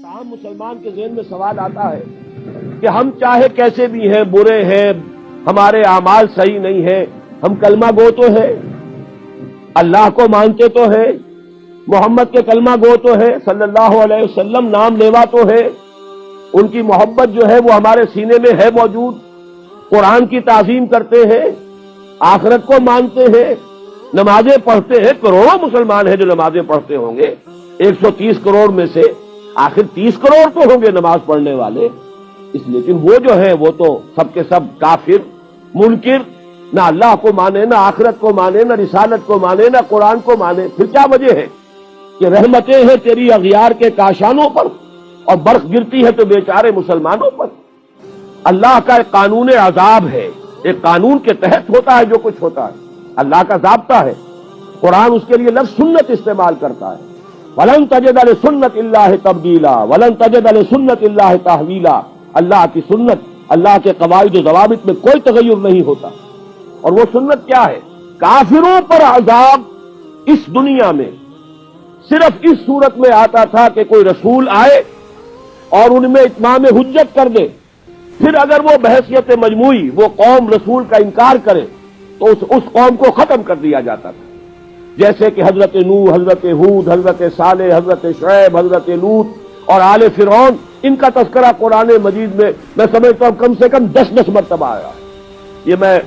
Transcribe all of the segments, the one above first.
عام مسلمان کے ذہن میں سوال آتا ہے کہ ہم چاہے کیسے بھی ہیں، برے ہیں، ہمارے اعمال صحیح نہیں ہیں، ہم کلمہ گو تو ہے، اللہ کو مانتے تو ہے، محمد کے کلمہ گو تو ہے، صلی اللہ علیہ وسلم نام لیوا تو ہے، ان کی محبت جو ہے وہ ہمارے سینے میں ہے موجود، قرآن کی تعظیم کرتے ہیں، آخرت کو مانتے ہیں، نمازیں پڑھتے ہیں، کروڑوں مسلمان ہیں جو نمازیں پڑھتے ہوں گے، 130 کروڑ میں سے آخر 30 کروڑ تو ہوں گے نماز پڑھنے والے، لیکن وہ جو ہے وہ تو سب کے سب کافر، منکر، نہ اللہ کو مانے، نہ آخرت کو مانے، نہ رسالت کو مانے، نہ قرآن کو مانے۔ پھر کیا وجہ ہے کہ رحمتیں ہیں تیری اغیار کے کاشانوں پر اور برف گرتی ہے تو بیچارے مسلمانوں پر؟ اللہ کا ایک قانون عذاب ہے، ایک قانون کے تحت ہوتا ہے جو کچھ ہوتا ہے، اللہ کا ضابطہ ہے، قرآن اس کے لیے لفظ سنت استعمال کرتا ہے، وَلَن تَجِدَ لِسُنَّتِ اللَّهِ تَبْدِيلًا وَلَن تَجِدَ لِسُنَّتِ اللَّهِ تَحْوِيلًا۔ اللہ کی سنت، اللہ کے قواعد و ضوابط میں کوئی تغیر نہیں ہوتا۔ اور وہ سنت کیا ہے؟ کافروں پر عذاب اس دنیا میں صرف اس صورت میں آتا تھا کہ کوئی رسول آئے اور ان میں اتمام حجت کر دے، پھر اگر وہ بحیثیت مجموعی وہ قوم رسول کا انکار کرے تو اس قوم کو ختم کر دیا جاتا تھا، جیسے کہ حضرت نوح، حضرت ہود، حضرت صالح، حضرت شعیب، حضرت لوط اور آل فرعون، ان کا تذکرہ قرآن مجید میں سمجھتا ہوں کم سے کم 10 مرتبہ آیا۔ یہ میں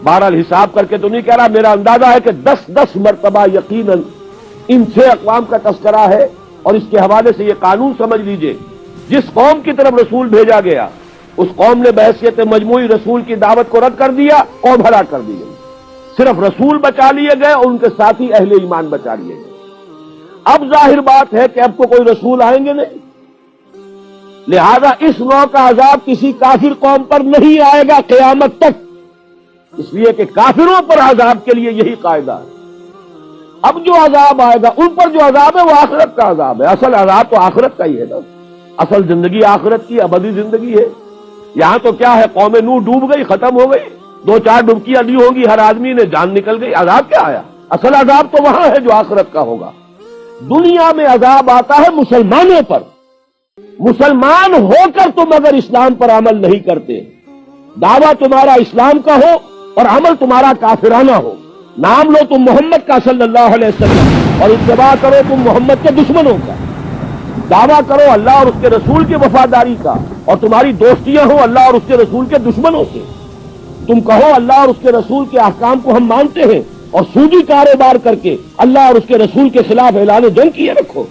بہرحال حساب کر کے تو نہیں کہہ رہا، میرا اندازہ ہے کہ 10 مرتبہ یقیناً ان 6 اقوام کا تذکرہ ہے۔ اور اس کے حوالے سے یہ قانون سمجھ لیجئے، جس قوم کی طرف رسول بھیجا گیا اس قوم نے بحیثیت مجموعی رسول کی دعوت کو رد کر دیا، قوم ہلاک کر دی گئی، صرف رسول بچا لیے گئے اور ان کے ساتھی اہل ایمان بچا لیے گئے۔ اب ظاہر بات ہے کہ اب تو کوئی رسول آئیں گے نہیں، لہذا اس نوع کا عذاب کسی کافر قوم پر نہیں آئے گا قیامت تک، اس لیے کہ کافروں پر عذاب کے لیے یہی قاعدہ ہے۔ اب جو عذاب آئے گا ان پر جو عذاب ہے وہ آخرت کا عذاب ہے، اصل عذاب تو آخرت کا ہی ہے نا، اصل زندگی آخرت کی ابدی زندگی ہے۔ یہاں تو کیا ہے، قوم نوح ڈوب گئی، ختم ہو گئی، 2-4 ڈبکیاں دی ہوں گی ہر آدمی نے، جان نکل گئی، عذاب کیا آیا؟ اصل عذاب تو وہاں ہے جو آخرت کا ہوگا۔ دنیا میں عذاب آتا ہے مسلمانوں پر، مسلمان ہو کر تم اگر اسلام پر عمل نہیں کرتے، دعویٰ تمہارا اسلام کا ہو اور عمل تمہارا کافرانہ ہو، نام لو تم محمد کا صلی اللہ علیہ وسلم اور اتباع کرو تم محمد کے دشمنوں کا، دعویٰ کرو اللہ اور اس کے رسول کی وفاداری کا اور تمہاری دوستیاں ہوں اللہ اور اس کے رسول کے دشمنوں سے، تم کہو اللہ اور اس کے رسول کے احکام کو ہم مانتے ہیں اور سودی کاروبار کر کے اللہ اور اس کے رسول کے خلاف اعلان جنگ کیے رکھو۔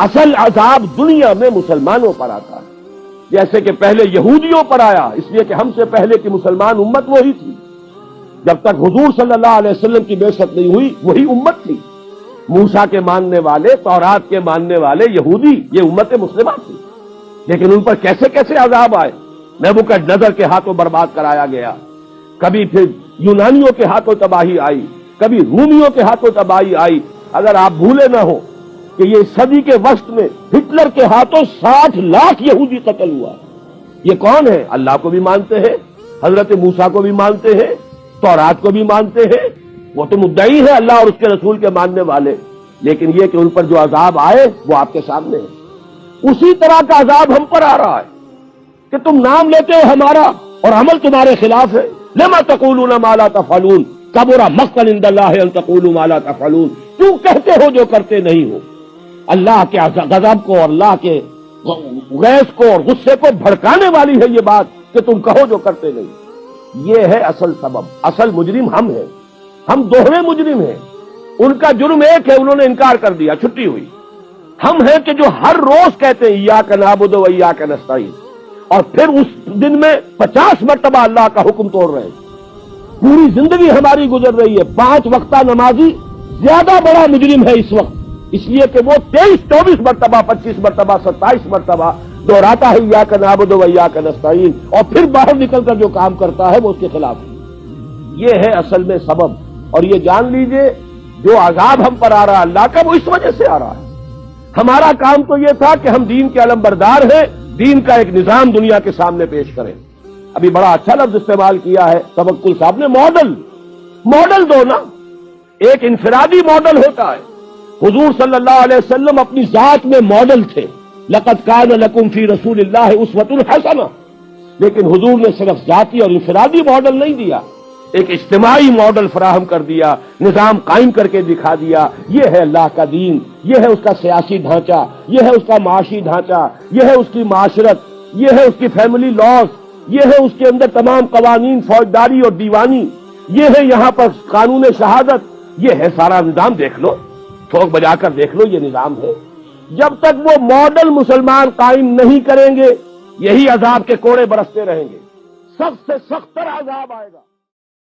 اصل عذاب دنیا میں مسلمانوں پر آتا ہے، جیسے کہ پہلے یہودیوں پر آیا، اس لیے کہ ہم سے پہلے کی مسلمان امت وہی تھی، جب تک حضور صلی اللہ علیہ وسلم کی بعثت نہیں ہوئی وہی امت تھی، موسیٰ کے ماننے والے، تورات کے ماننے والے یہودی، یہ امت مسلمہ تھی، لیکن ان پر کیسے کیسے عذاب آئے، نبوکدنضر کے ہاتھوں برباد کرایا گیا، کبھی پھر یونانیوں کے ہاتھوں تباہی آئی، کبھی رومیوں کے ہاتھوں تباہی آئی۔ اگر آپ بھولے نہ ہو کہ یہ صدی کے وسط میں ہٹلر کے ہاتھوں 60 لاکھ یہودی قتل ہوا، یہ کون ہے؟ اللہ کو بھی مانتے ہیں، حضرت موسیٰ کو بھی مانتے ہیں، تورات کو بھی مانتے ہیں، وہ تو مدعی ہے اللہ اور اس کے رسول کے ماننے والے، لیکن یہ کہ ان پر جو عذاب آئے وہ آپ کے سامنے ہے۔ اسی طرح کا عذاب ہم پر آ رہا ہے کہ تم نام لیتے ہو ہمارا اور عمل تمہارے خلاف ہے۔ لما تقولون ما لا تفعلون کبر مقتا عند اللہ ان تقولوا ما لا تفعلون، کیوں کہتے ہو جو کرتے نہیں ہو؟ اللہ کے غضب کو اور اللہ کے غیظ کو اور غصے کو بھڑکانے والی ہے یہ بات کہ تم کہو جو کرتے نہیں۔ یہ ہے اصل سبب، اصل مجرم ہم ہیں، ہم دوہرے مجرم ہیں۔ ان کا جرم ایک ہے، انہوں نے انکار کر دیا، چھٹی ہوئی۔ ہم ہیں کہ جو ہر روز کہتے ہیں ایاک نعبد و ایاک نستعین، اور پھر اس دن میں 50 مرتبہ اللہ کا حکم توڑ رہے ہیں۔ پوری زندگی ہماری گزر رہی ہے، 5 وقتہ نمازی زیادہ بڑا مجرم ہے اس وقت، اس لیے کہ وہ 23-24 مرتبہ، 25 مرتبہ، 27 مرتبہ دہراتا ہے ایاک نعبد و ایاک نستعین، اور پھر باہر نکل کر جو کام کرتا ہے وہ اس کے خلاف ہے۔ یہ ہے اصل میں سبب، اور یہ جان لیجئے جو عذاب ہم پر آ رہا ہے اللہ کا، وہ اس وجہ سے آ رہا ہے۔ ہمارا کام تو یہ تھا کہ ہم دین کے علم بردار ہیں، دین کا ایک نظام دنیا کے سامنے پیش کریں۔ ابھی بڑا اچھا لفظ استعمال کیا ہے توکل صاحب نے، ماڈل دو نا، ایک انفرادی ماڈل ہوتا ہے، حضور صلی اللہ علیہ وسلم اپنی ذات میں ماڈل تھے، لقد کان لکم فی رسول اللہ اسوۃ حسنہ، لیکن حضور نے صرف ذاتی اور انفرادی ماڈل نہیں دیا، ایک اجتماعی ماڈل فراہم کر دیا، نظام قائم کر کے دکھا دیا۔ یہ ہے اللہ کا دین، یہ ہے اس کا سیاسی ڈھانچہ، یہ ہے اس کا معاشی ڈھانچہ، یہ ہے اس کی معاشرت، یہ ہے اس کی فیملی لاز، یہ ہے اس کے اندر تمام قوانین فوجداری اور دیوانی، یہ ہے یہاں پر قانون شہادت، یہ ہے سارا نظام۔ دیکھ لو، ٹھوک بجا کر دیکھ لو، یہ نظام ہے۔ جب تک وہ ماڈل مسلمان قائم نہیں کریں گے، یہی عذاب کے کوڑے برستے رہیں گے، سخت سے سخت تر عذاب آئے گا۔